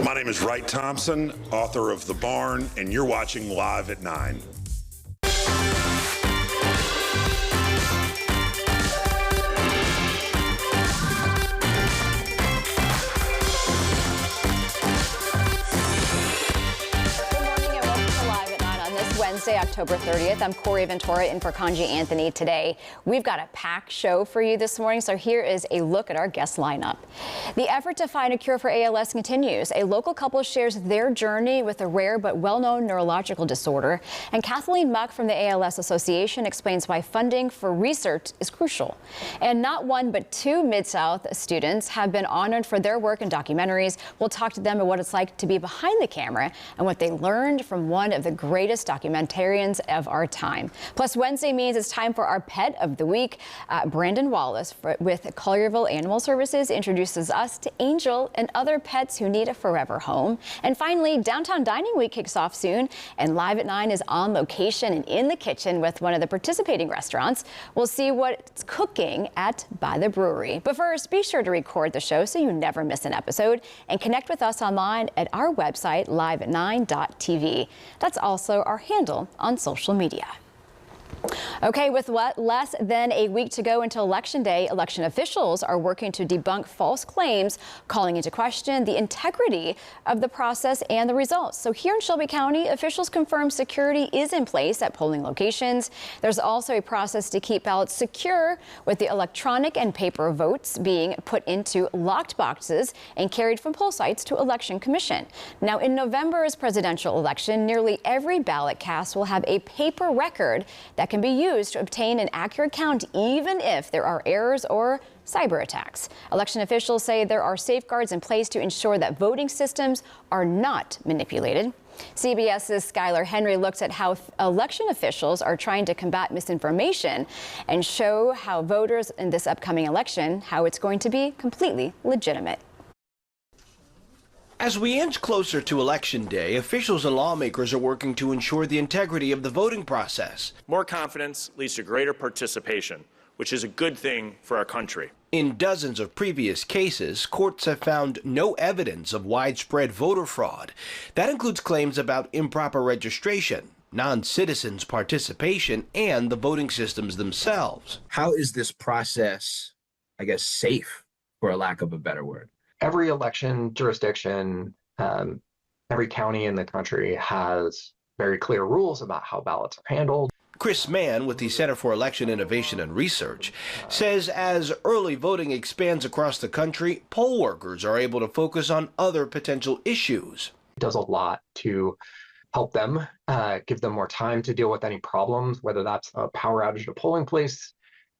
My name is Wright Thompson, author of The Barn, and you're watching Live at 9. Wednesday, October 30th. I'm Corey Ventura in for Kanji Anthony today. We've got a packed show for you this morning, so here is a look at our guest lineup. The effort to find a cure for ALS continues. A local couple shares their journey with a rare but well-known neurological disorder. And Kathleen Muck from the ALS Association explains why funding for research is crucial. And not one but two Mid-South students have been honored for their work in documentaries. We'll talk to them about what it's like to be behind the camera and what they learned from one of the greatest documentarians of our time. Plus, Wednesday means it's time for our Pet of the Week. Brandon Wallace with Collierville Animal Services introduces us to Angel and other pets who need a forever home. And finally, Downtown Dining Week kicks off soon, and Live at 9 is on location and in the kitchen with one of the participating restaurants. We'll see what's cooking at By the Brewery. But first, be sure to record the show so you never miss an episode, and connect with us online at our website, liveat9.tv. That's also our handle on social media. Okay, with less than a week to go until Election Day, election officials are working to debunk false claims, calling into question the integrity of the process and the results. So here in Shelby County, officials confirm security is in place at polling locations. There's also a process to keep ballots secure, with the electronic and paper votes being put into locked boxes and carried from poll sites to Election Commission. Now, in November's presidential election, nearly every ballot cast will have a paper record that can be used to obtain an accurate count, even if there are errors or cyber attacks. Election officials say there are safeguards in place to ensure that voting systems are not manipulated. CBS's Skylar Henry looks at how election officials are trying to combat misinformation and show how voters in this upcoming election, how it's going to be completely legitimate. As we inch closer to Election Day, officials and lawmakers are working to ensure the integrity of the voting process. More confidence leads to greater participation, which is a good thing for our country. In dozens of previous cases, courts have found no evidence of widespread voter fraud. That includes claims about improper registration, non-citizens' participation, and the voting systems themselves. How is this process, I guess, safe, for a lack of a better word? Every election jurisdiction, every county in the country has very clear rules about how ballots are handled. Chris Mann with the Center for Election Innovation and Research says as early voting expands across the country, poll workers are able to focus on other potential issues. It does a lot to help them, give them more time to deal with any problems, whether that's a power outage at a polling place,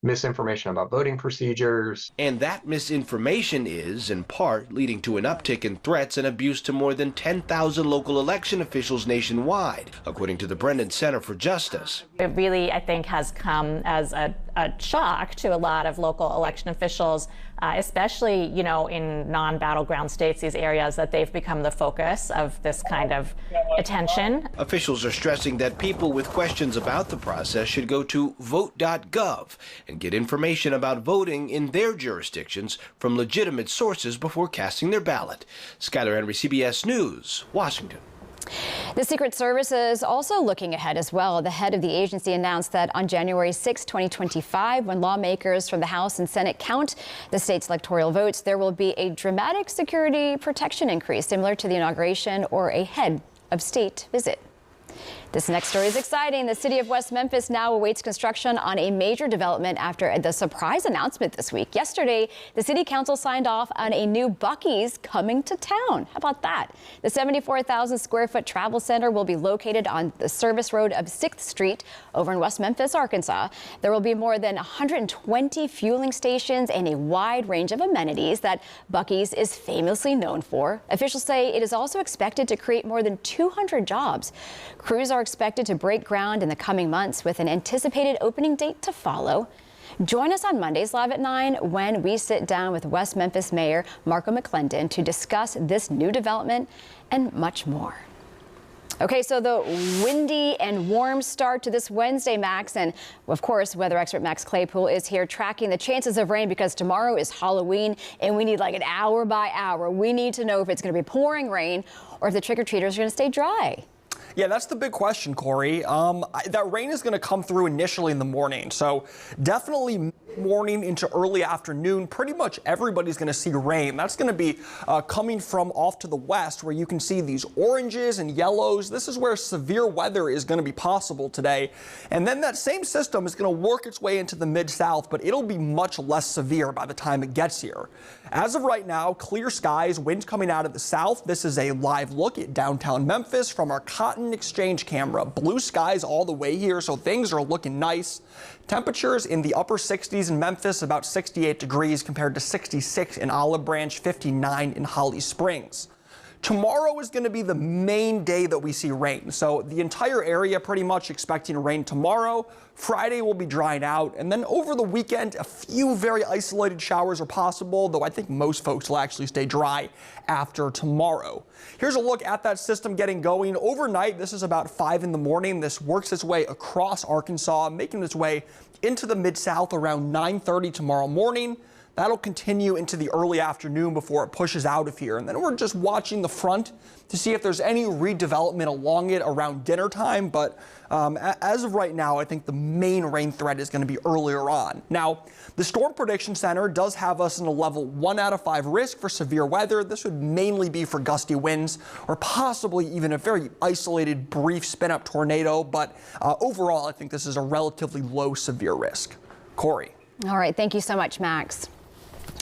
misinformation about voting procedures. And that misinformation is, in part, leading to an uptick in threats and abuse to more than 10,000 local election officials nationwide, according to the Brennan Center for Justice. It really, I think, has come as a shock to a lot of local election officials, especially, in non-battleground states, these areas that they've become the focus of this kind of attention. Officials are stressing that people with questions about the process should go to vote.gov and get information about voting in their jurisdictions from legitimate sources before casting their ballot. Skylar Henry, CBS News, Washington. The Secret Service is also looking ahead as well. The head of the agency announced that on January 6, 2025, when lawmakers from the House and Senate count the state's electoral votes, there will be a dramatic security protection increase similar to the inauguration or a head of state visit. This next story is exciting. The city of West Memphis now awaits construction on a major development after the surprise announcement this week. Yesterday, the city council signed off on a new Buc-ee's coming to town. How about that? The 74,000 square foot travel center will be located on the service road of 6th Street over in West Memphis, Arkansas. There will be more than 120 fueling stations and a wide range of amenities that Buc-ee's is famously known for. Officials say it is also expected to create more than 200 jobs. Crews are expected to break ground in the coming months with an anticipated opening date to follow. Join us on Mondays Live at 9 when we sit down with West Memphis Mayor Marco McClendon to discuss this new development and much more. Okay, so the windy and warm start to this Wednesday, Max. And of course, weather expert Max Claypool is here tracking the chances of rain because tomorrow is Halloween and we need like an hour by hour. We need to know if it's going to be pouring rain or if the trick-or-treaters are going to stay dry. Yeah, that's the big question, Corey. That rain is going to come through initially in the morning. So definitely morning into early afternoon, pretty much everybody's going to see rain. That's going to be coming from off to the west where you can see these oranges and yellows. This is where severe weather is going to be possible today. And then that same system is going to work its way into the mid-south, but it'll be much less severe by the time it gets here. As of right now, clear skies, winds coming out of the south. This is a live look at downtown Memphis from our Cotton Exchange camera. Blue skies all the way here, so things are looking nice. Temperatures in the upper 60s in Memphis, about 68 degrees compared to 66 in Olive Branch, 59 in Holly Springs. Tomorrow is going to be the main day that we see rain. So the entire area pretty much expecting rain tomorrow. Friday will be drying out. And then over the weekend, a few very isolated showers are possible, though I think most folks will actually stay dry after tomorrow. Here's a look at that system getting going. Overnight, this is about 5 in the morning. This works its way across Arkansas, making its way into the mid-south around 9:30 tomorrow morning. That'll continue into the early afternoon before it pushes out of here. And then we're just watching the front to see if there's any redevelopment along it around dinner time. But as of right now, I think the main rain threat is going to be earlier on. Now, the Storm Prediction Center does have us in a level 1 out of 5 risk for severe weather. This would mainly be for gusty winds or possibly even a very isolated, brief spin-up tornado. But overall, I think this is a relatively low severe risk. Corey. All right. Thank you so much, Max.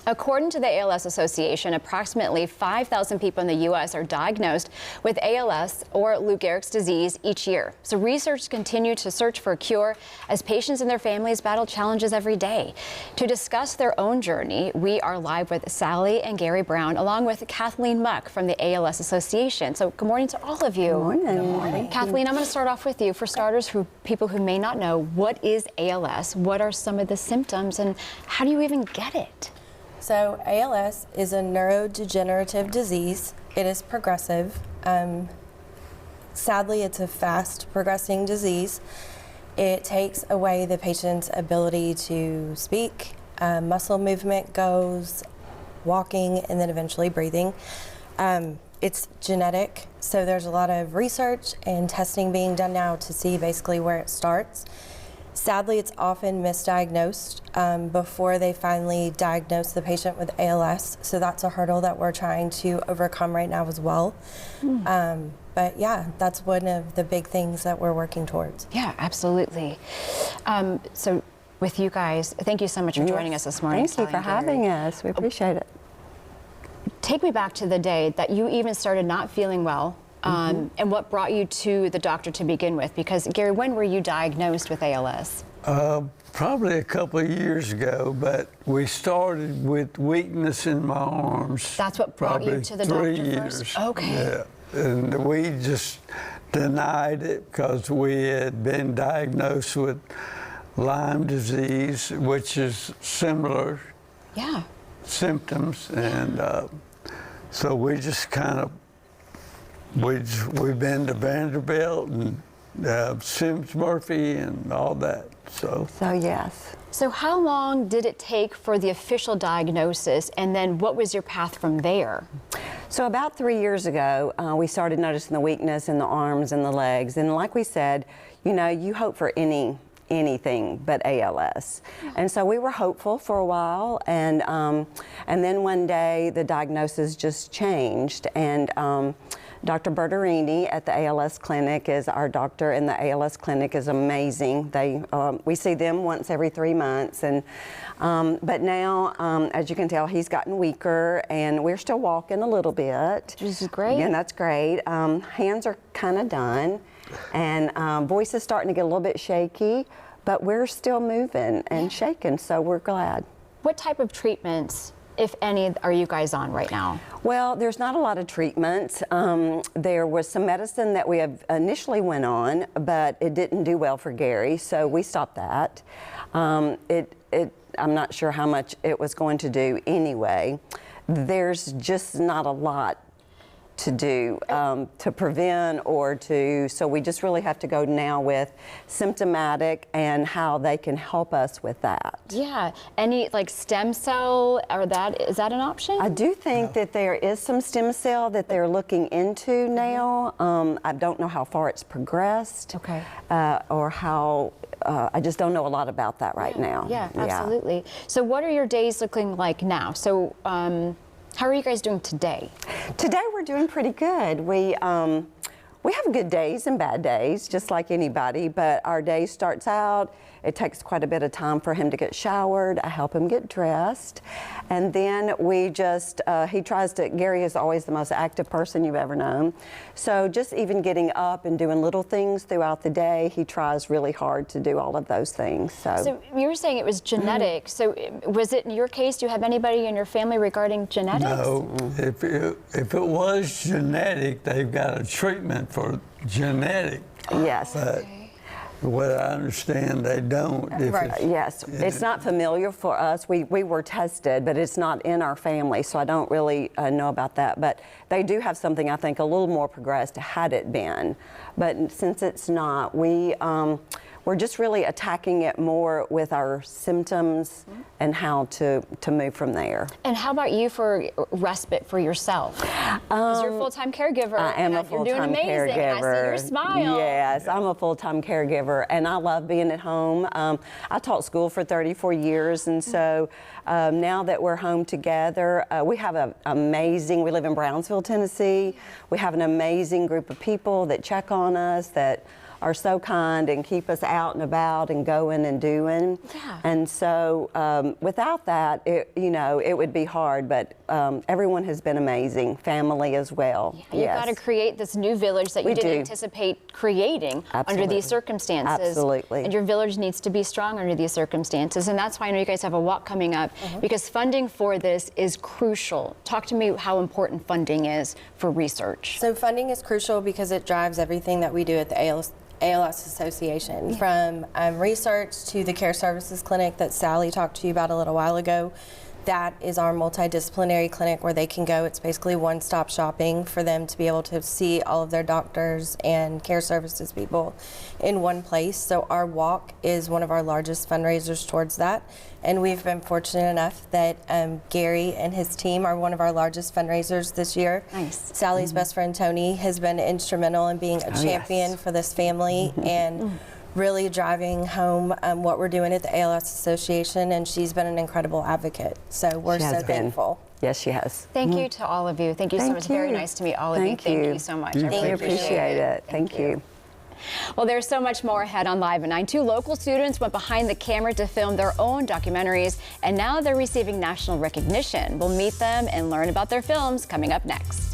According to the ALS Association, approximately 5,000 people in the U.S. are diagnosed with ALS or Lou Gehrig's disease each year. So researchers continue to search for a cure as patients and their families battle challenges every day. To discuss their own journey, we are live with Sally and Gary Brown, along with Kathleen Muck from the ALS Association. So good morning to all of you. Good morning. Good morning. Kathleen, I'm going to start off with you. For starters, for people who may not know, what is ALS? What are some of the symptoms and how do you even get it? So ALS is a neurodegenerative disease. It is progressive. Sadly, it's a fast progressing disease. It takes away the patient's ability to speak, muscle movement goes, walking, and then eventually breathing. It's genetic, so there's a lot of research and testing being done now to see basically where it starts. Sadly, it's often misdiagnosed before they finally diagnose the patient with ALS. So that's a hurdle that we're trying to overcome right now as well. But yeah, that's one of the big things that we're working towards. Yeah, absolutely. So with you guys, thank you so much for joining us this morning. Thank you for having us. We appreciate it. Take me back to the day that you even started not feeling well. And what brought you to the doctor to begin with? Because, Gary, when were you diagnosed with ALS? Probably a couple of years ago, but we started with weakness in my arms. That's what brought you to the doctor 3 years. first? Okay. Yeah, and we just denied it because we had been diagnosed with Lyme disease, which is similar symptoms, and so we just kind of We've been to Vanderbilt and Sims Murphy and all that. So yes. So how long did it take for the official diagnosis, and then what was your path from there? So about 3 years ago, we started noticing the weakness in the arms and the legs, and like we said, you know, you hope for anything but ALS. And so we were hopeful for a while, and then one day the diagnosis just changed, and Dr. Bertarini at the ALS clinic is our doctor, and the ALS clinic is amazing. We see them once every 3 months, and but now, as you can tell, he's gotten weaker, and we're still walking a little bit. This is great. Yeah, that's great. Hands are kind of done, and voice is starting to get a little bit shaky, but we're still moving and shaking, so we're glad. What type of treatments, if any, are you guys on right now? Well, there's not a lot of treatments. There was some medicine that we have initially went on, but it didn't do well for Gary, so we stopped that. I'm not sure how much it was going to do anyway. There's just not a lot to do to prevent or to, so we just really have to go now with symptomatic and how they can help us with that. Yeah, any like stem cell, or is that an option? I do think that there is some stem cell that they're looking into now. I don't know how far it's progressed. Okay. Or how, I just don't know a lot about that right now. Yeah, absolutely. So what are your days looking like now? So how are you guys doing today? Today we're doing pretty good. We have good days and bad days, just like anybody, but our day starts out, it takes quite a bit of time for him to get showered. I help him get dressed. And then we just, Gary is always the most active person you've ever known. So just even getting up and doing little things throughout the day, he tries really hard to do all of those things. So you were saying it was genetic. So was it in your case, do you have anybody in your family regarding genetics? No, if it was genetic, they've got a treatment for genetic. Yes. But what I understand, they don't. Yes, it's not familiar for us. We were tested, but it's not in our family, so I don't really know about that. But they do have something, I think, a little more progressed had it been. But since it's not, we're just really attacking it more with our symptoms and how to move from there. And how about you for respite for yourself? Because you're a full-time caregiver. I am a You're full-time doing amazing. caregiver. I see your smile. Yes, I'm a full-time caregiver, and I love being at home. I taught school for 34 years, and so now that we're home together, we have we live in Brownsville, Tennessee. We have an amazing group of people that check on us, that are so kind and keep us out and about and going and doing. Yeah. And so without that, it would be hard, but everyone has been amazing, family as well. Yeah, you've got to create this new village that you didn't anticipate creating under these circumstances. Absolutely. And your village needs to be strong under these circumstances. And that's why I know you guys have a walk coming up, because funding for this is crucial. Talk to me how important funding is for research. So funding is crucial because it drives everything that we do at the ALS Association, from research to the care services clinic that Sally talked to you about a little while ago. That is our multidisciplinary clinic where they can go. It's basically one-stop shopping for them to be able to see all of their doctors and care services people in one place. So our walk is one of our largest fundraisers towards that. And we've been fortunate enough that Gary and his team are one of our largest fundraisers this year. Nice. Sally's best friend Tony has been instrumental in being a champion for this family and really driving home what we're doing at the ALS Association, and she's been an incredible advocate. So we're so thankful. Yes, she has. Thank you to all of you. Thank you so much. Very nice to meet all of you. Thank you so much. I really appreciate it. Thank you. Well, there's so much more ahead on Live at 9. 2 local students went behind the camera to film their own documentaries, and now they're receiving national recognition. We'll meet them and learn about their films coming up next.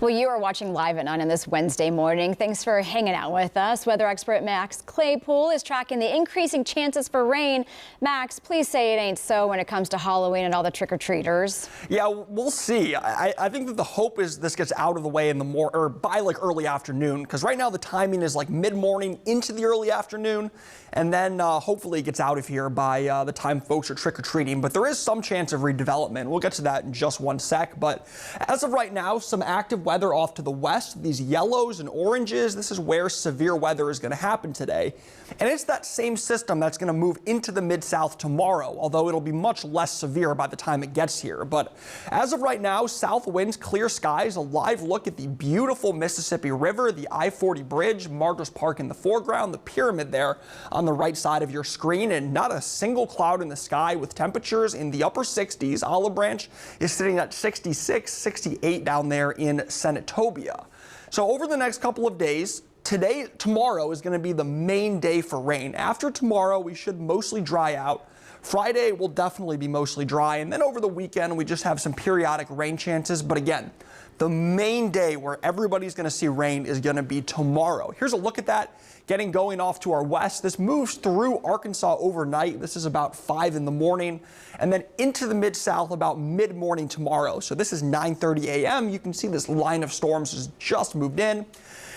Well, you are watching Live at 9 on this Wednesday morning. Thanks for hanging out with us. Weather expert Max Claypool is tracking the increasing chances for rain. Max, please say it ain't so when it comes to Halloween and all the trick-or-treaters. Yeah, we'll see. I think that the hope is this gets out of the way in the by like early afternoon, because right now the timing is like mid-morning into the early afternoon, and then hopefully it gets out of here by the time folks are trick-or-treating. But there is some chance of redevelopment. We'll get to that in just one sec. But as of right now, some active weather off to the west. These yellows and oranges, this is where severe weather is going to happen today. And it's that same system that's going to move into the mid-south tomorrow, although it'll be much less severe by the time it gets here. But as of right now, south winds, clear skies, a live look at the beautiful Mississippi River, the I-40 bridge, Martyrs Park in the foreground, the pyramid there on the right side of your screen, and not a single cloud in the sky with temperatures in the upper 60s. Olive Branch is sitting at 66, 68 down there in Senatobia. So over the next couple of days, tomorrow is going to be the main day for rain. After tomorrow, we should mostly dry out. Friday will definitely be mostly dry, and then over the weekend, we just have some periodic rain chances. But again, the main day where everybody's going to see rain is going to be tomorrow. Here's a look at that. Getting going off to our west. This moves through Arkansas overnight. This is about 5 in the morning, and then into the mid-south about mid-morning tomorrow. So this is 9:30 a.m. You can see this line of storms has just moved in.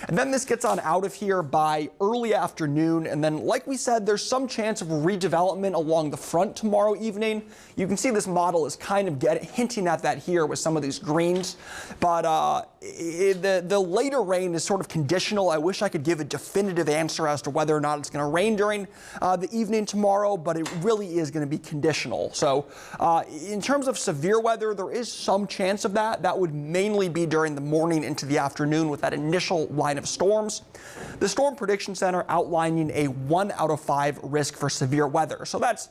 And then this gets on out of here by early afternoon. And then, like we said, there's some chance of redevelopment along the front tomorrow evening. You can see this model is kind of hinting at that here with some of these greens. But the later rain is sort of conditional. I wish I could give a definitive answer as to whether or not it's going to rain during the evening tomorrow, but it really is going to be conditional. So in terms of severe weather, there is some chance of that. That would mainly be during the morning into the afternoon with that initial line of storms. The Storm Prediction Center outlining a 1 out of 5 risk for severe weather. So that's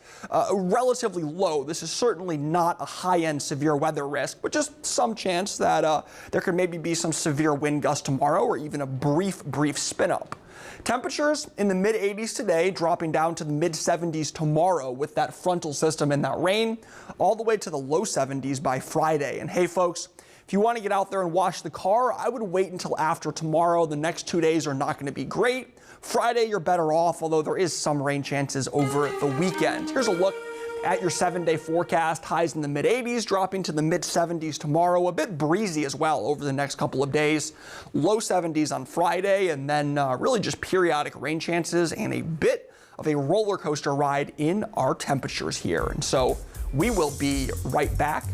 relatively low. This is certainly not a high-end severe weather risk, but just some chance that there could maybe be some severe wind gusts tomorrow or even a brief spin up. Temperatures in the mid-80s today, dropping down to the mid-70s tomorrow with that frontal system and that rain, all the way to the low 70s by Friday. And hey, folks, if you want to get out there and wash the car, I would wait until after tomorrow. The next 2 days are not going to be great. Friday, you're better off, although there is some rain chances over the weekend. Here's a look at your 7-day forecast. Highs in the mid-80s, dropping to the mid-70s tomorrow. A bit breezy as well over the next couple of days. Low 70s on Friday, and then really just periodic rain chances and a bit of a roller coaster ride in our temperatures here. And so we will be right back.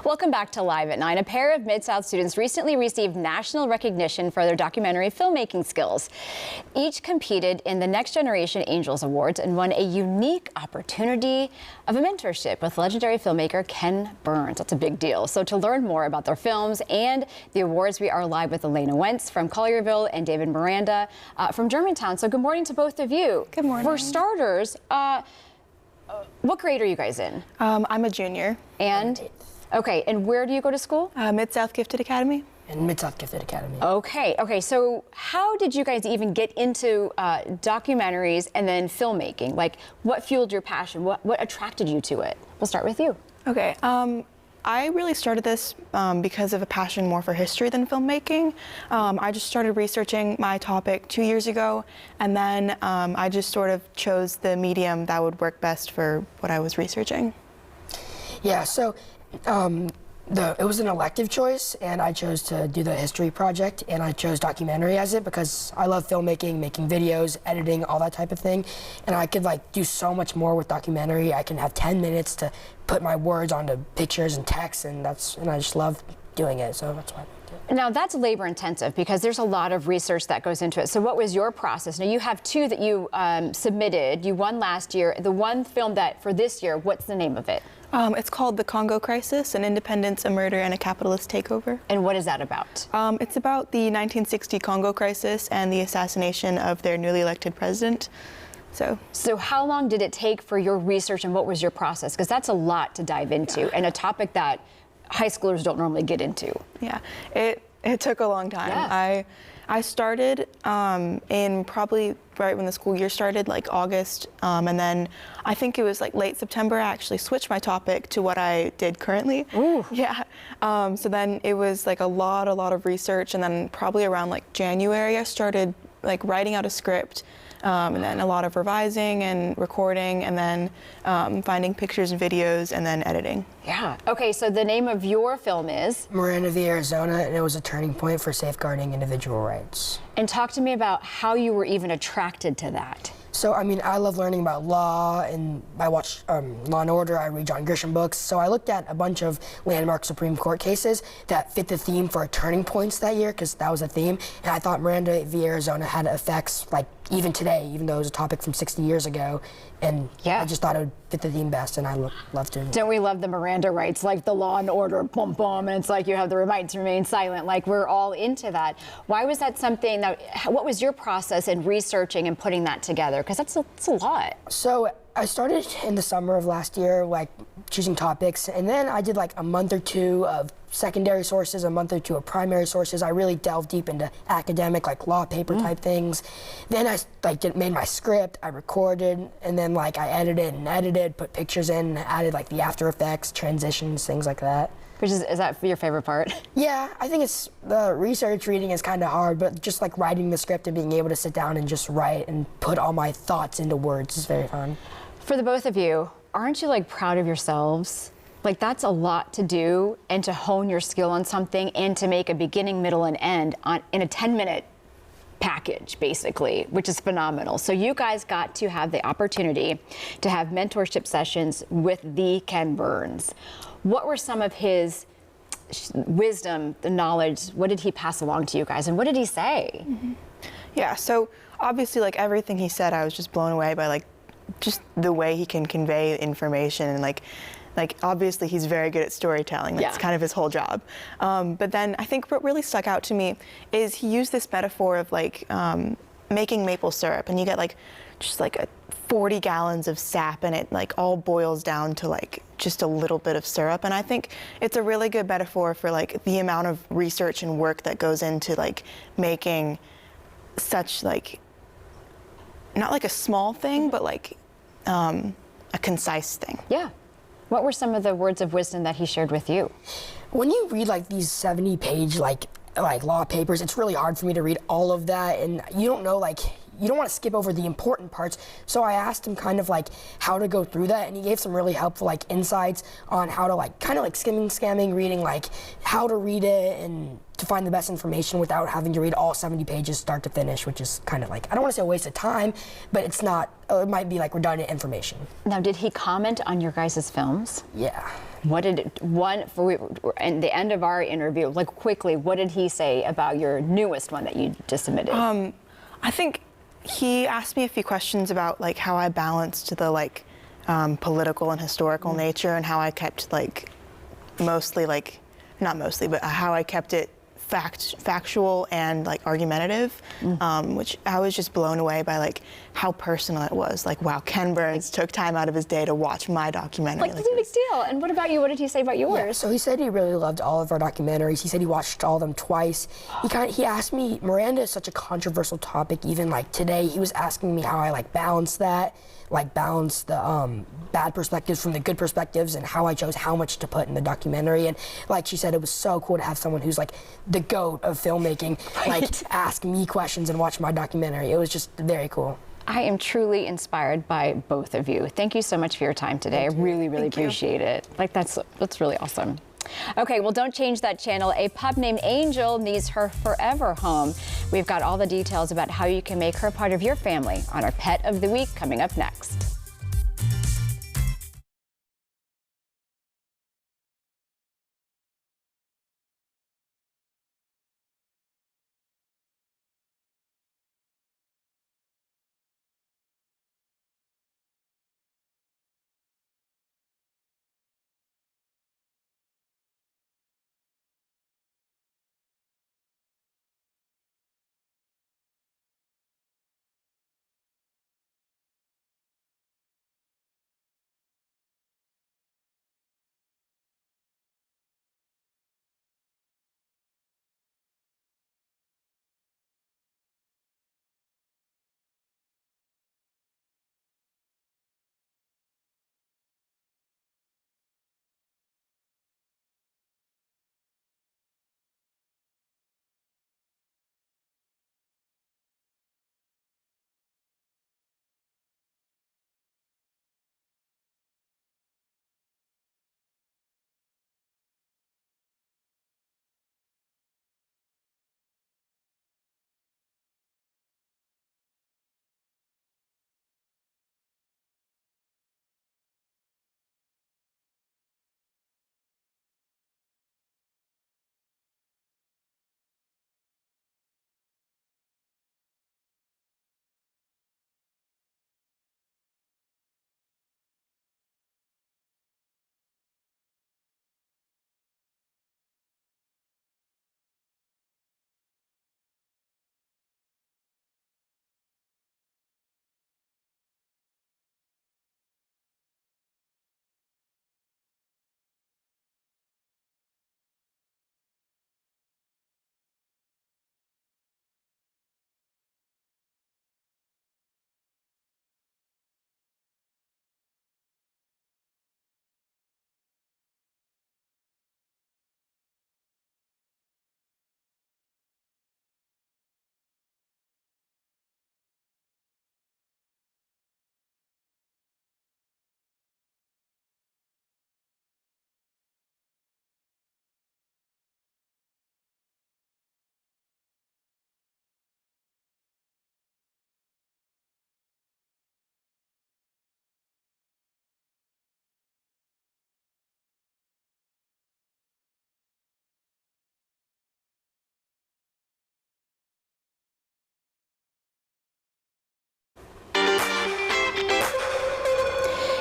Welcome back to Live at 9. A pair of Mid-South students recently received national recognition for their documentary filmmaking skills. Each competed in the Next Generation Angels Awards and won a unique opportunity of a mentorship with legendary filmmaker Ken Burns. That's a big deal. So to learn more about their films and the awards, we are live with Elena Wentz from Collierville and David Miranda from Germantown. So good morning to both of you. Good morning. For starters, what grade are you guys in? I'm a junior. And? Okay, and where do you go to school? Mid-South Gifted Academy. And Mid-South Gifted Academy. Okay, so how did you guys even get into documentaries and then filmmaking? Like, what fueled your passion? What attracted you to it? We'll start with you. Okay, I really started this because of a passion more for history than filmmaking. I just started researching my topic 2 years ago, and then I just sort of chose the medium that would work best for what I was researching. Yeah, so it was an elective choice, and I chose to do the history project, and I chose documentary as it because I love filmmaking, making videos, editing, all that type of thing, and I could like do so much more with documentary. I can have 10 minutes to put my words onto pictures and text, and I just love doing it, so that's why I picked it. Now that's labor intensive because there's a lot of research that goes into it. So what was your process? Now you have two that you submitted. You won last year. The one film that for this year, what's the name of it? It's called The Congo Crisis, an Independence, a Murder, and a Capitalist Takeover. And what is that about? It's about the 1960 Congo crisis and the assassination of their newly elected president. So how long did it take for your research, and what was your process? Because that's a lot to dive into, and a topic that high schoolers don't normally get into. Yeah, it took a long time. Yeah. I started in probably right when the school year started, like August, and then I think it was like late September, I actually switched my topic to what I did currently. Ooh. Yeah, so then it was like a lot of research, and then probably around like January, I started like writing out a script, and then a lot of revising and recording, and then finding pictures and videos, and then editing. Yeah. Okay, so the name of your film is? Miranda v. Arizona, and it was a turning point for safeguarding individual rights. And talk to me about how you were even attracted to that. So, I mean, I love learning about law, and I watch Law & Order, I read John Grisham books, so I looked at a bunch of landmark Supreme Court cases that fit the theme for turning points that year, because that was a theme, and I thought Miranda v. Arizona had effects, like, even today, even though it was a topic from 60 years ago, and I just thought it would fit the theme best, and I loved doing it. Don't we love the Miranda rights, like the Law & Order, boom, boom, and it's like you have the right to remain silent, like we're all into that. Why was that something that, what was your process in researching and putting that together? Because that's a lot. So I started in the summer of last year, like choosing topics, and then I did like a month or two of secondary sources, a month or two of primary sources. I really delved deep into academic, like law paper type things. Then I made my script, I recorded, and then like I edited, put pictures in, added like the After Effects, transitions, things like that. Is that your favorite part? Yeah, I think it's the research reading is kind of hard, but just like writing the script and being able to sit down and just write and put all my thoughts into words is very fun. For the both of you, aren't you like proud of yourselves? Like that's a lot to do, and to hone your skill on something, and to make a beginning, middle, and end in a 10-minute package, basically, which is phenomenal. So you guys got to have the opportunity to have mentorship sessions with the Ken Burns. What were some of his wisdom, the knowledge? What did he pass along to you guys, and what did he say? Mm-hmm. Yeah, so obviously, like everything he said, I was just blown away by like just the way he can convey information, and like obviously he's very good at storytelling. That's kind of his whole job. But then I think what really stuck out to me is he used this metaphor of like making maple syrup, and you get like just like 40 gallons of sap, and it like all boils down to like just a little bit of syrup. And I think it's a really good metaphor for like the amount of research and work that goes into like making such like not like a small thing, but like a concise thing. Yeah. What were some of the words of wisdom that he shared with you? When you read like these 70-page like law papers, it's really hard for me to read all of that, and you don't know you don't want to skip over the important parts. So I asked him kind of like how to go through that, and he gave some really helpful like insights on how to like kind of like scamming, reading like how to read it and to find the best information without having to read all 70 pages start to finish, which is kind of like, I don't want to say a waste of time, but it's not, it might be like redundant information. Now, did he comment on your guys' films? Yeah. And the end of our interview, like quickly, what did he say about your newest one that you just submitted? I think he asked me a few questions about like how I balanced the like political and historical nature, and how I kept like mostly like, not mostly, but how I kept it factual and like argumentative, which I was just blown away by like how personal it was. Like, wow, Ken Burns took time out of his day to watch my documentary. Like, it's a big deal. And what about you? What did he say about yours? Yeah, so he said he really loved all of our documentaries. He said he watched all of them twice. He asked me, Miranda is such a controversial topic. Even like today, he was asking me how I like balance that, like balance the bad perspectives from the good perspectives, and how I chose how much to put in the documentary. And like she said, it was so cool to have someone who's like the GOAT of filmmaking, like ask me questions and watch my documentary. It was just very cool. I am truly inspired by both of you. Thank you so much for your time today. I really, really appreciate it. Like, that's really awesome. Okay, well, don't change that channel. A pup named Angel needs her forever home. We've got all the details about how you can make her part of your family on our Pet of the Week coming up next.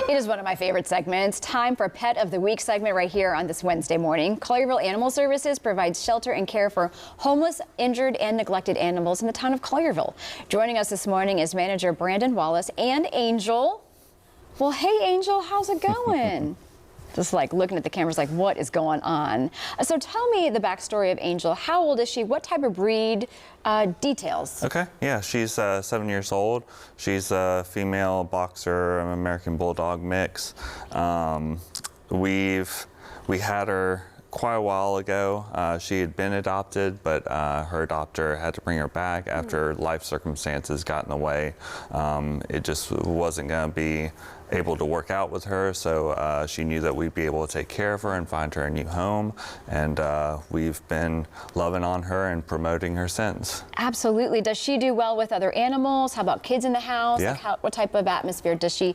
It is one of my favorite segments. Time for Pet of the Week segment right here on this Wednesday morning. Collierville Animal Services provides shelter and care for homeless, injured, and neglected animals in the town of Collierville. Joining us this morning is manager Brandon Wallace and Angel. Well, hey, Angel, how's it going? Just like looking at the cameras like, what is going on? So tell me the backstory of Angel. How old is she? What type of breed? Details. Okay, yeah, she's 7 years old. She's a female boxer, American Bulldog mix. We had her quite a while ago. She had been adopted, but her adopter had to bring her back after life circumstances got in the way. It just wasn't going to be able to work out with her, so she knew that we'd be able to take care of her and find her a new home, and we've been loving on her and promoting her since. Absolutely. Does she do well with other animals? How about kids in the house? Yeah. Like what type of atmosphere does she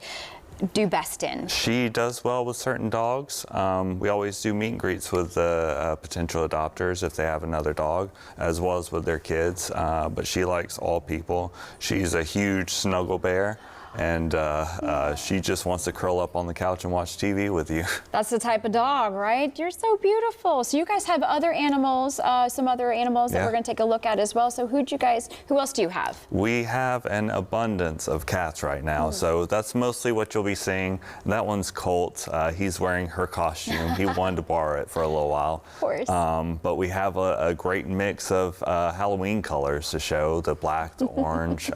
do best in? She does well with certain dogs. We always do meet and greets with the potential adopters if they have another dog, as well as with their kids. But she likes all people. She's a huge snuggle bear, and she just wants to curl up on the couch and watch TV with you. That's the type of dog, right? You're so beautiful. So you guys have other animals, some other animals that we're going to take a look at as well. So who else do you have? We have an abundance of cats right now, so that's mostly what you'll be seeing. That one's Colt. He's wearing her costume. He wanted to borrow it for a little while. Of course. But we have a great mix of Halloween colors to show, the black, the orange.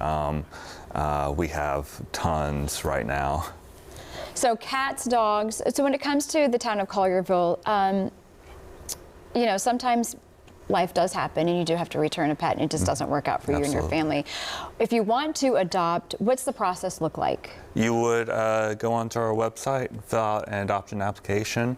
We have tons right now. So cats, dogs. So when it comes to the town of Collierville, you know, sometimes life does happen and you do have to return a pet and it just doesn't work out for you and your family. If you want to adopt, what's the process look like? You would go onto our website, fill out an adoption application.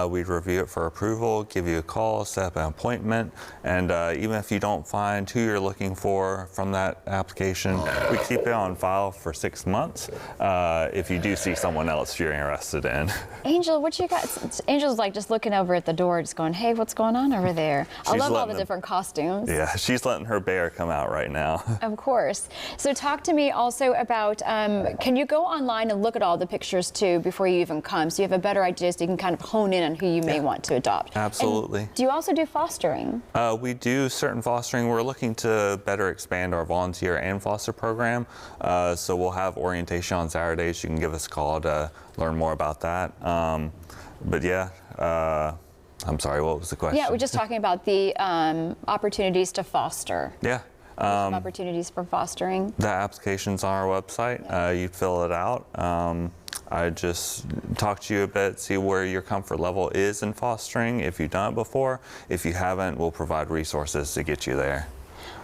We'd review it for approval, give you a call, set up an appointment, and even if you don't find who you're looking for from that application, we keep it on file for 6 months if you do see someone else you're interested in. Angel, what you got? Angel's like just looking over at the door, just going, hey, what's going on over there? I love all the different costumes. Yeah, she's letting her bear come out right now. Of course. So talk to me also about, can you go online and look at all the pictures too before you even come, so you have a better idea, so you can kind of hone in on who you may want to adopt? Absolutely. And do you also do fostering? We do certain fostering. We're looking to better expand our volunteer and foster program. So we'll have orientation on Saturdays. You can give us a call to learn more about that. But yeah, I'm sorry, what was the question? Yeah, we're just talking about the opportunities to foster. Yeah. Opportunities for fostering. The application's on our website. You fill it out. I just talk to you a bit, see where your comfort level is in fostering, if you've done it before. If you haven't, we'll provide resources to get you there.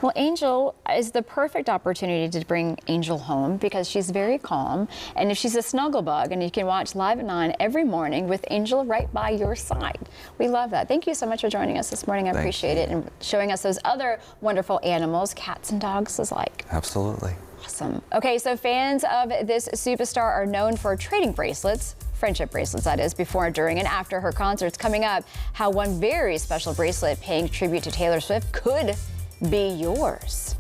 Well, Angel is the perfect opportunity to bring Angel home because she's very calm, and if she's a snuggle bug, and you can watch Live at 9 every morning with Angel right by your side. We love that. Thank you so much for joining us this morning. I appreciate it, and showing us those other wonderful animals, cats and dogs alike. Absolutely. Awesome. Okay, so fans of this superstar are known for trading bracelets, friendship bracelets that is, before, during, and after her concerts. Coming up, how one very special bracelet paying tribute to Taylor Swift could be yours.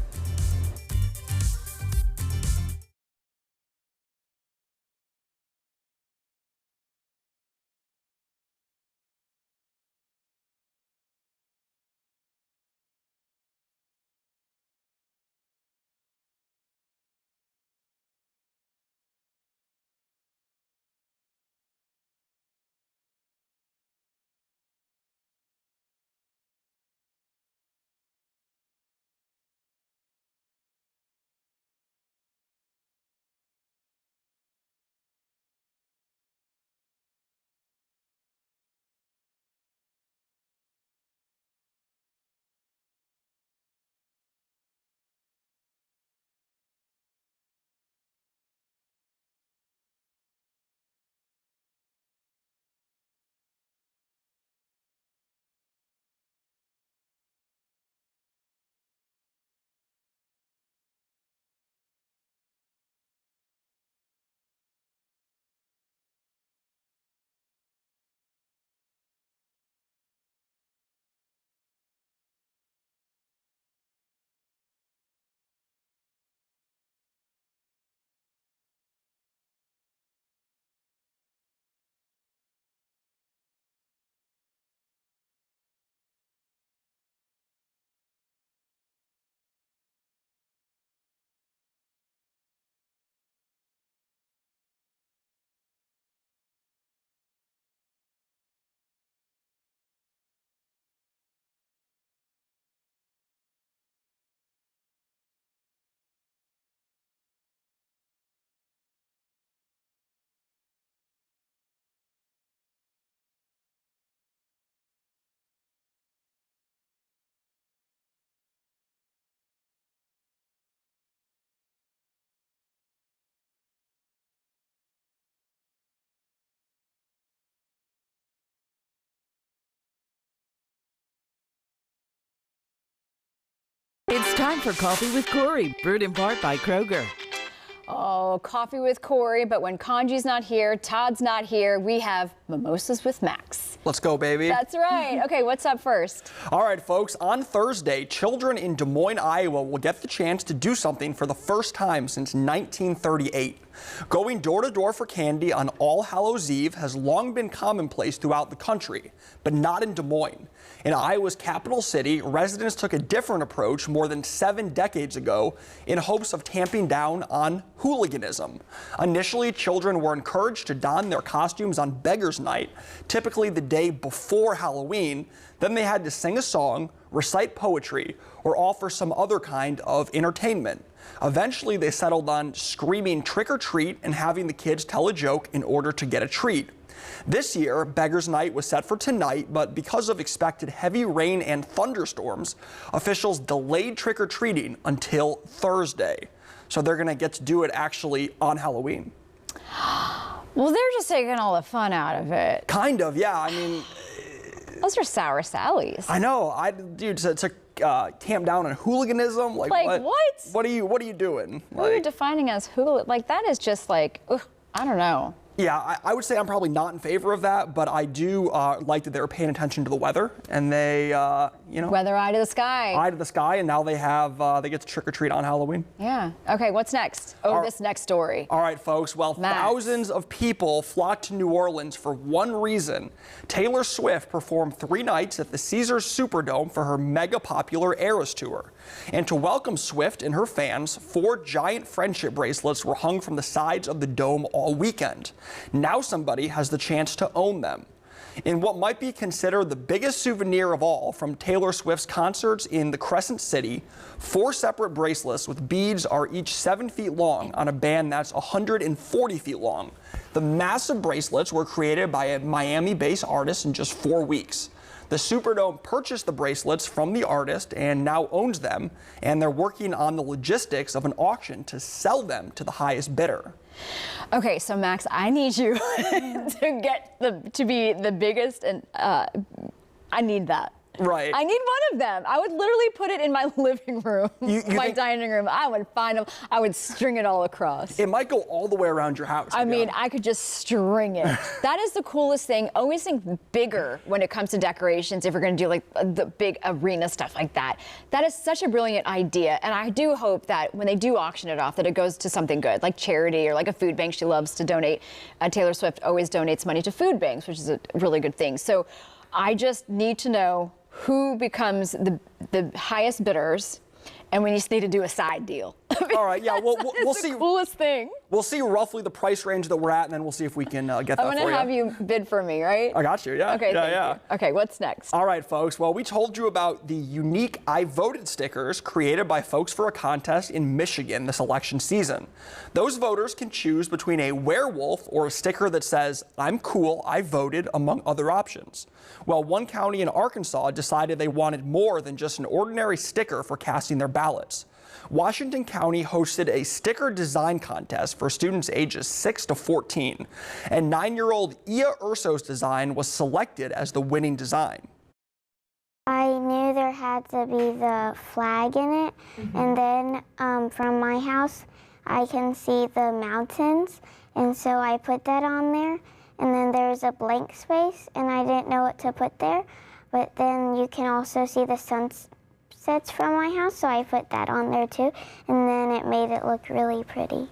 It's time for Coffee with Corey, brewed in part by Kroger. Oh, coffee with Corey, but when Kanji's not here, Todd's not here, we have mimosas with Max. Let's go, baby. That's right. Okay, what's up first? All right, folks, on Thursday, children in Des Moines, Iowa will get the chance to do something for the first time since 1938. Going door to door for candy on All Hallows Eve has long been commonplace throughout the country, but not in Des Moines. In Iowa's capital city, residents took a different approach more than 7 decades ago in hopes of tamping down on hooliganism. Initially, children were encouraged to don their costumes on Beggars Night, typically the day before Halloween. Then they had to sing a song, recite poetry, or offer some other kind of entertainment. Eventually, they settled on screaming trick or treat and having the kids tell a joke in order to get a treat. This year, Beggars Night was set for tonight, but because of expected heavy rain and thunderstorms, officials delayed trick-or-treating until Thursday. So they're going to get to do it actually on Halloween. Well, they're just taking all the fun out of it. Kind of, yeah. I mean, those are sour sallies. I know. Dude, to tamp down on hooliganism, like what? What are you doing? What are you defining as hooligan? Like, that is just like, ugh, I don't know. Yeah, I would say I'm probably not in favor of that, but I do like that they were paying attention to the weather, and they, weather eye to the sky. Eye to the sky, and now they have they get to trick or treat on Halloween. Yeah. Okay, what's next? Oh, this next story. All right, folks. Well, thousands of people flocked to New Orleans for one reason. Taylor Swift performed 3 nights at the Caesars Superdome for her mega popular Eras Tour. And to welcome Swift and her fans, 4 giant friendship bracelets were hung from the sides of the dome all weekend. Now somebody has the chance to own them. In what might be considered the biggest souvenir of all from Taylor Swift's concerts in the Crescent City, 4 separate bracelets with beads are each 7 feet long on a band that's 140 feet long. The massive bracelets were created by a Miami-based artist in just 4 weeks. The Superdome purchased the bracelets from the artist and now owns them, and they're working on the logistics of an auction to sell them to the highest bidder. Okay, so Max, I need you to be the biggest, and I need that. Right. I need one of them. I would literally put it in my living room, my dining room. I would find them. I would string it all across. It might go all the way around your house. I mean, I could just string it. That is the coolest thing. Always think bigger when it comes to decorations if you're going to do like the big arena stuff like that. That is such a brilliant idea. And I do hope that when they do auction it off, that it goes to something good, like charity or like a food bank. She loves to donate. Taylor Swift always donates money to food banks, which is a really good thing. So I just need to know who becomes the highest bidders, and we just need to do a side deal. All right, yeah, we'll see. The coolest thing. We'll see roughly the price range that we're at, and then we'll see if we can get that for you. I'm gonna have you bid for me, right? I got you, yeah. Okay, yeah. Okay, what's next? All right, folks. Well, we told you about the unique I Voted stickers created by Folks for a Contest in Michigan this election season. Those voters can choose between a werewolf or a sticker that says, "I'm cool, I voted," among other options. Well, one county in Arkansas decided they wanted more than just an ordinary sticker for casting their ballots. Washington County hosted a sticker design contest for students ages 6 to 14, and 9-year-old Ia Urso's design was selected as the winning design. I knew there had to be the flag in it, and then from my house I can see the mountains, and so I put that on there, and then there's a blank space, and I didn't know what to put there, but then you can also see the sunsets from my house, so I put that on there too, and then it made it look really pretty.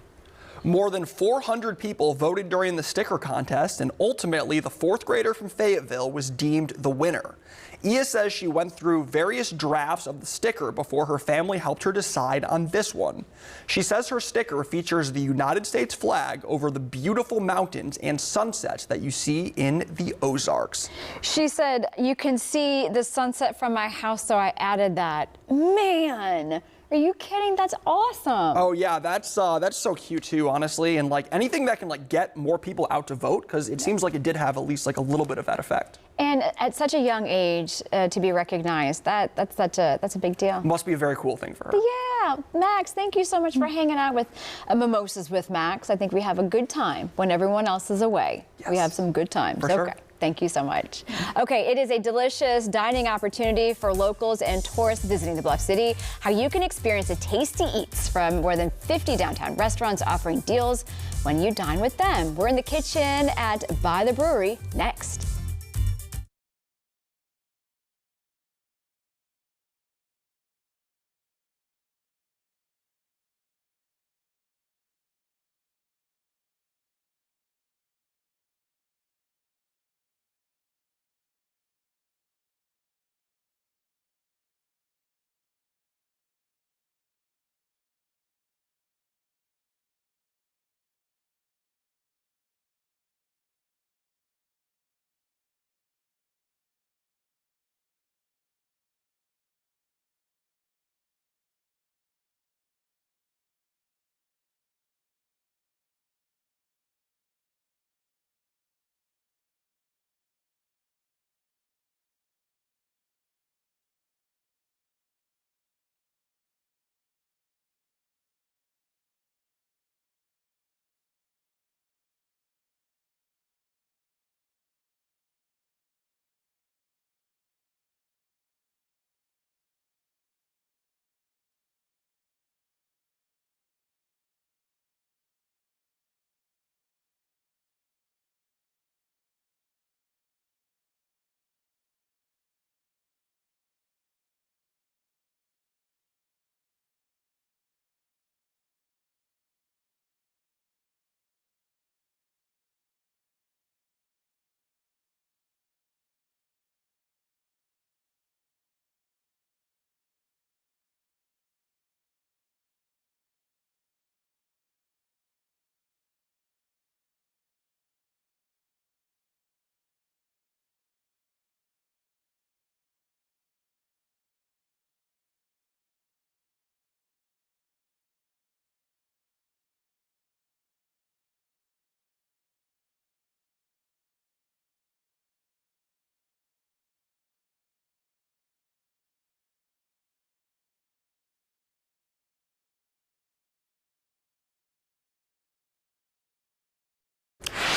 More than 400 people voted during the sticker contest, and ultimately the 4th grader from Fayetteville was deemed the winner. Ia says she went through various drafts of the sticker before her family helped her decide on this one. She says her sticker features the United States flag over the beautiful mountains and sunsets that you see in the Ozarks. She said, "You can see the sunset from my house, so I added that." Man, are you kidding? That's awesome. Oh yeah, that's so cute too, honestly, and like anything that can like get more people out to vote, because it seems like it did have at least like a little bit of that effect. And at such a young age to be recognized, that's a big deal. Must be a very cool thing for her. Yeah, Max, thank you so much for hanging out with Mimosas with Max. I think we have a good time when everyone else is away. Yes. We have some good times. For sure. Okay. Thank you so much. Okay, it is a delicious dining opportunity for locals and tourists visiting the Bluff City. How you can experience a tasty eats from more than 50 downtown restaurants offering deals when you dine with them. We're in the kitchen at By the Brewery next.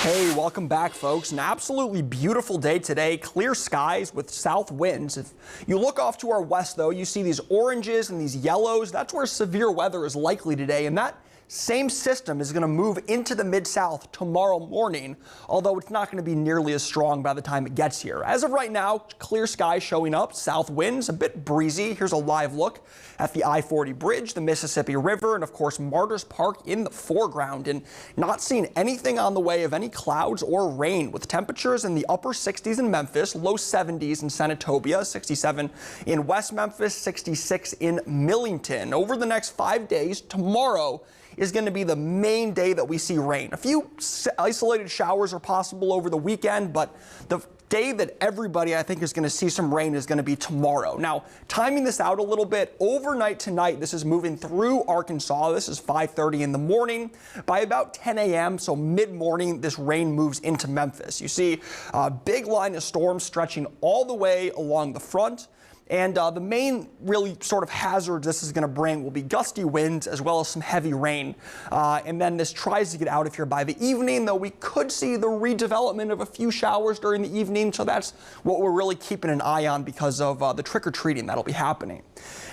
Hey, welcome back, folks. An absolutely beautiful day today. Clear skies with south winds. If you look off to our west, though, you see these oranges and these yellows. That's where severe weather is likely today, and that same system is going to move into the mid-south tomorrow morning, although it's not going to be nearly as strong by the time it gets here. As of right now, clear skies showing up, south winds, a bit breezy. Here's a live look at the I-40 bridge, the Mississippi River, and of course Martyrs Park in the foreground, and not seeing anything on the way of any clouds or rain, with temperatures in the upper 60s in Memphis, low 70s in Senatobia, 67 in West Memphis, 66 in Millington. Over the next 5 days, tomorrow is going to be the main day that we see rain. A few isolated showers are possible over the weekend, but the day that everybody, I think, is going to see some rain is going to be tomorrow. Now, timing this out a little bit, overnight tonight, this is moving through Arkansas. This is 5:30 in the morning. By about 10 a.m., so mid-morning, this rain moves into Memphis. You see a big line of storms stretching all the way along the front. And the main really sort of hazard this is going to bring will be gusty winds as well as some heavy rain. And then this tries to get out of here by the evening, though we could see the redevelopment of a few showers during the evening. So that's what we're really keeping an eye on because of the trick-or-treating that'll be happening.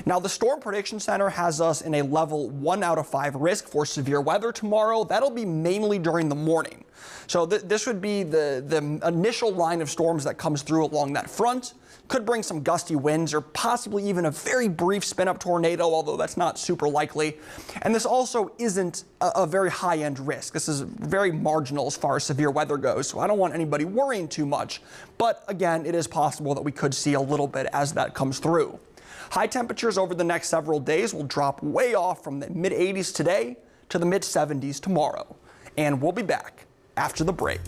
Now, the Storm Prediction Center has us in a level 1 out of 5 risk for severe weather tomorrow. That'll be mainly during the morning. So this would be the initial line of storms that comes through along that front. Could bring some gusty winds or possibly even a very brief spin-up tornado, although that's not super likely. And this also isn't a very high-end risk. This is very marginal as far as severe weather goes, so I don't want anybody worrying too much. But again, it is possible that we could see a little bit as that comes through. High temperatures over the next several days will drop way off from the mid-80s today to the mid-70s tomorrow. And we'll be back after the break.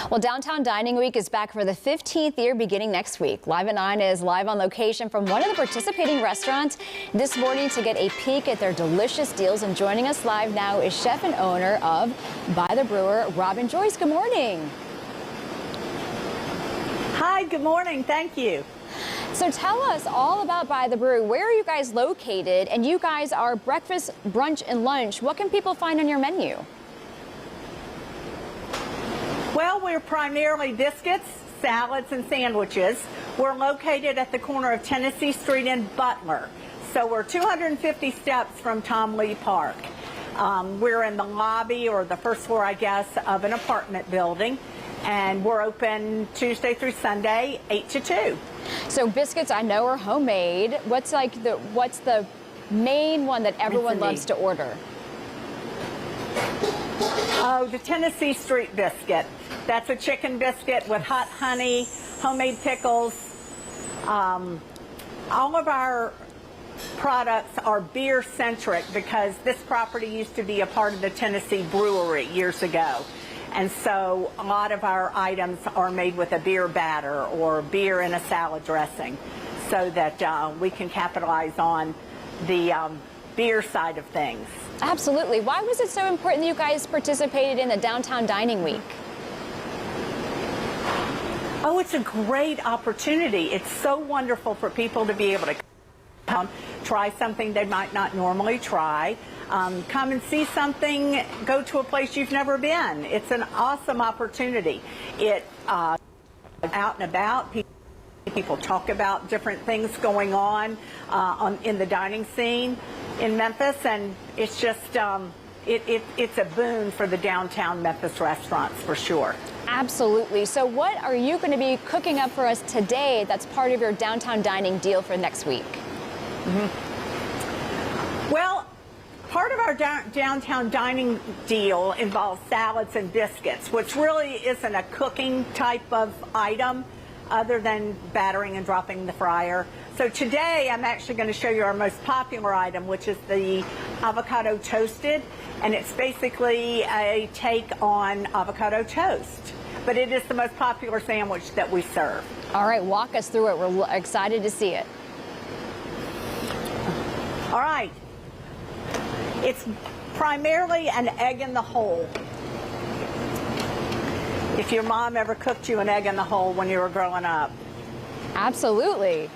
Well, Downtown Dining Week is back for the 15th year beginning next week. Live at 9 is live on location from one of the participating restaurants this morning to get a peek at their delicious deals. And joining us live now is chef and owner of By the Brewer, Robin Joyce. Good morning. Hi, good morning. Thank you. So tell us all about By the Brew. Where are you guys located? And you guys are breakfast, brunch, and lunch. What can people find on your menu? Well, we're primarily biscuits, salads, and sandwiches. We're located at the corner of Tennessee Street and Butler. So we're 250 steps from Tom Lee Park. We're in the lobby, or the first floor, I guess, of an apartment building. And we're open Tuesday through Sunday, 8 to 2. So biscuits, I know, are homemade. What's the main one that everyone loves to order? Oh, the Tennessee Street biscuit. That's a chicken biscuit with hot honey, homemade pickles. All of our products are beer-centric because this property used to be a part of the Tennessee Brewery years ago. And so a lot of our items are made with a beer batter or beer in a salad dressing so that we can capitalize on the beer side of things. Absolutely. Why was it so important that you guys participated in the Downtown Dining Week? Oh, it's a great opportunity. It's so wonderful for people to be able to come, try something they might not normally try. Come and see something, go to a place you've never been. It's an awesome opportunity. It out and about, people talk about different things going on in the dining scene in Memphis, and it's just it's a boon for the downtown Memphis restaurants for sure. Absolutely. So what are you going to be cooking up for us today that's part of your downtown dining deal for next week? Well, part of our downtown dining deal involves salads and biscuits, which really isn't a cooking type of item other than battering and dropping in the fryer. So today I'm actually going to show you our most popular item, which is the avocado toasted. And it's basically a take on avocado toast. But it is the most popular sandwich that we serve. All right, walk us through it. We're excited to see it. All right. It's primarily an egg in the hole. If your mom ever cooked you an egg in the hole when you were growing up. Absolutely.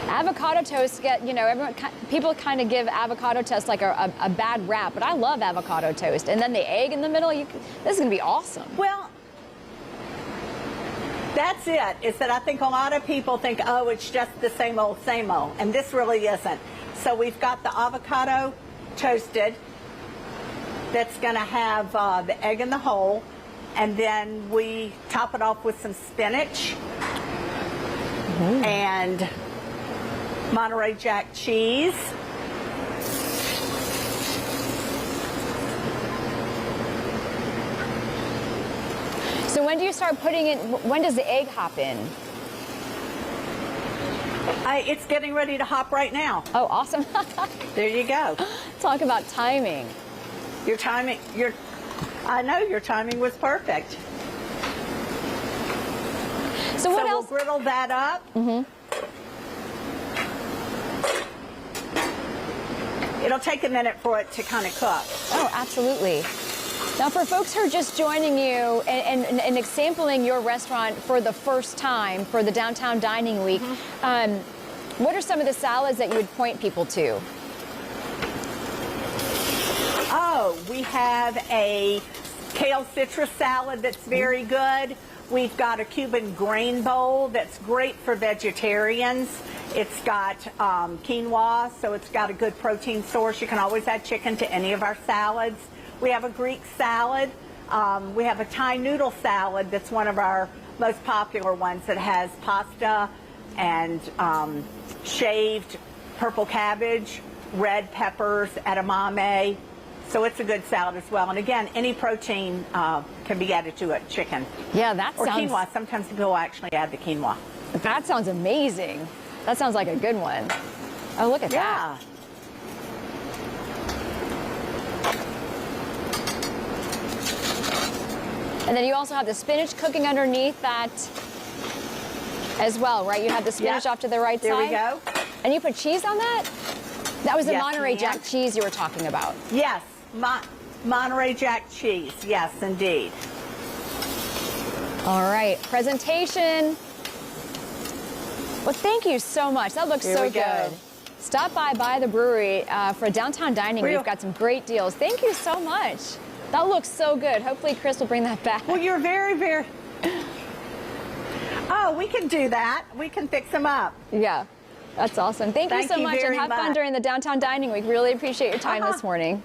Avocado toast people kind of give avocado toast like a bad rap, but I love avocado toast. And then the egg in the middle, this is going to be awesome. Well, that's it, is that I think a lot of people think, oh, it's just the same old, and this really isn't. So we've got the avocado toasted that's going to have the egg in the hole, and then we top it off with some spinach and Monterey Jack cheese. So when do you start putting in, when does the egg hop in? It's getting ready to hop right now. Oh, awesome. There you go. Talk about timing. I know your timing was perfect. So what else? We'll griddle that up. It'll take a minute for it to kind of cook. Oh, absolutely. Now, for folks who are just joining you and sampling your restaurant for the first time for the Downtown Dining Week, what are some of the salads that you would point people to? Oh, we have a kale citrus salad that's very good. We've got a Cuban grain bowl that's great for vegetarians. It's got quinoa, so it's got a good protein source. You can always add chicken to any of our salads. We have a Greek salad. We have a Thai noodle salad that's one of our most popular ones that has pasta and shaved purple cabbage, red peppers, edamame. So it's a good salad as well. And again, any protein can be added to it, chicken. Yeah, that sounds... Or quinoa. Sometimes people actually add the quinoa. That sounds amazing. That sounds like a good one. Oh, look at that. And then you also have the spinach cooking underneath that as well, right? You have the spinach off to the right there side. There we go. And you put cheese on that? That was the Yes, Monterey ma'am. Jack cheese you were talking about. Yes, Monterey Jack cheese. Yes, indeed. All right, presentation. Well, thank you so much. That looks Here so we go. good. Stop by the brewery for downtown dining. We've got some great deals. Thank you so much. That looks so good. Hopefully Chris will bring that back. Well, you're very, very... Oh, we can do that. We can fix them up. Yeah, that's awesome. Thank you so much, and have fun during the downtown dining week. Really appreciate your time this morning.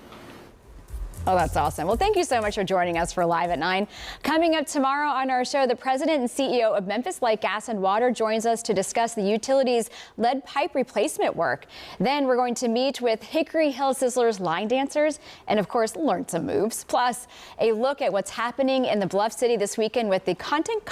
Oh, that's awesome. Well, thank you so much for joining us for Live at 9. Coming up tomorrow on our show, the president and CEO of Memphis Light Gas and Water joins us to discuss the utility's lead pipe replacement work. Then we're going to meet with Hickory Hill Sizzlers line dancers and, of course, learn some moves. Plus, a look at what's happening in the Bluff City this weekend with the content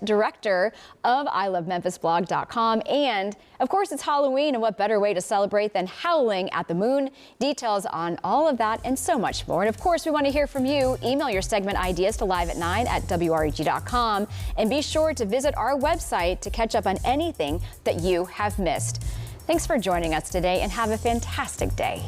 director of ilovememphisblog.com. And, of course, it's Halloween, and what better way to celebrate than howling at the moon? Details on all of that and so much more. And of course, we want to hear from you. Email your segment ideas to live@9@wreg.com, and be sure to visit our website to catch up on anything that you have missed. Thanks for joining us today, and have a fantastic day.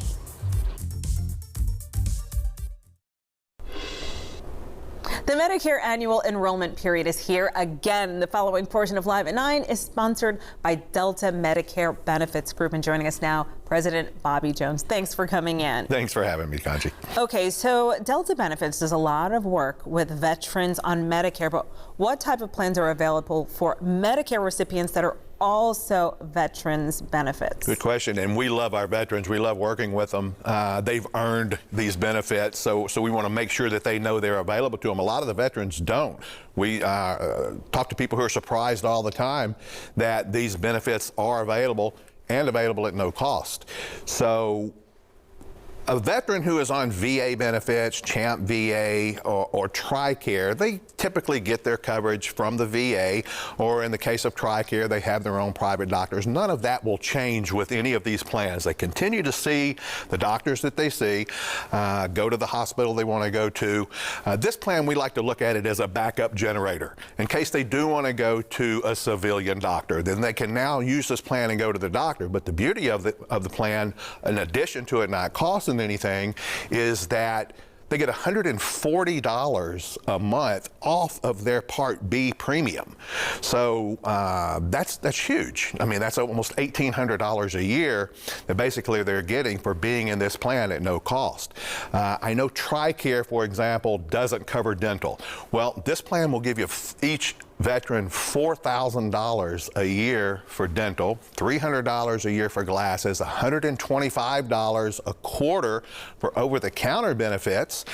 The Medicare annual enrollment period is here again. The following portion of Live at 9 is sponsored by Delta Medicare Benefits Group. And joining us now, President Bobby Jones. Thanks for coming in. Thanks for having me, Kanji. Okay, so Delta Benefits does a lot of work with veterans on Medicare, but what type of plans are available for Medicare recipients that are also veterans benefits? Good question, and we love our veterans. We love working with them. They've earned these benefits, so we want to make sure that they know they're available to them. A lot of the veterans don't. We talk to people who are surprised all the time that these benefits are available and available at no cost. So a veteran who is on VA benefits, CHAMP VA, or TRICARE, they typically get their coverage from the VA, or in the case of TRICARE, they have their own private doctors. None of that will change with any of these plans. They continue to see the doctors that they see, go to the hospital they want to go to. This plan, we like to look at it as a backup generator. In case they do want to go to a civilian doctor, then they can now use this plan and go to the doctor. But the beauty of the plan, in addition to it not costing anything, is that they get $140 a month off of their Part B premium. So that's huge. I mean, that's almost $1,800 a year that basically they're getting for being in this plan at no cost. I know TRICARE, for example, doesn't cover dental. Well, this plan will give you each veteran $4,000 a year for dental, $300 a year for glasses, $125 a quarter for over-the-counter benefits,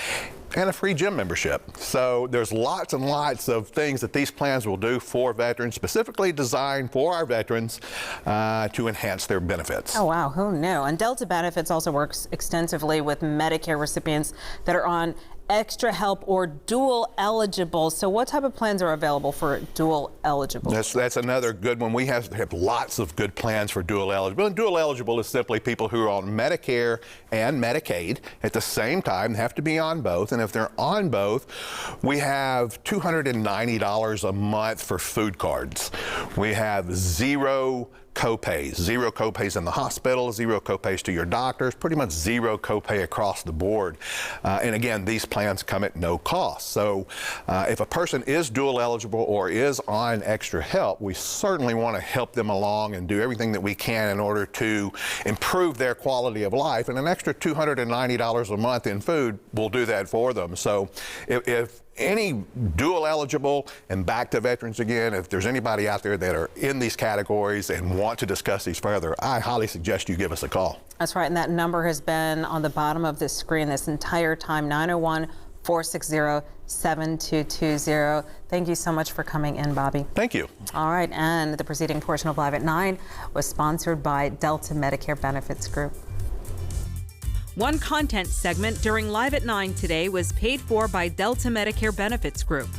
and a free gym membership. So there's lots and lots of things that these plans will do for veterans, specifically designed for our veterans to enhance their benefits. Oh, wow. Who knew? And Delta Benefits also works extensively with Medicare recipients that are on extra help or dual eligible. So what type of plans are available for dual eligible? That's another good one. We have lots of good plans for dual eligible. And dual eligible is simply people who are on Medicare and Medicaid at the same time. They have to be on both. And if they're on both, we have $290 a month for food cards. We have zero copays in the hospital, zero copays to your doctors, pretty much zero copay across the board. And again, these plans come at no cost. So if a person is dual eligible or is on extra help, we certainly want to help them along and do everything that we can in order to improve their quality of life. And an extra $290 a month in food will do that for them. So if any dual eligible, and back to veterans again, if there's anybody out there that are in these categories and want to discuss these further, I highly suggest you give us a call. That's right, and that number has been on the bottom of this screen this entire time, 901-460-7220. Thank you so much for coming in, Bobby. Thank you. All right, and the preceding portion of Live at 9 was sponsored by Delta Medicare Benefits Group. One content segment during Live at 9 today was paid for by Delta Medicare Benefits Group.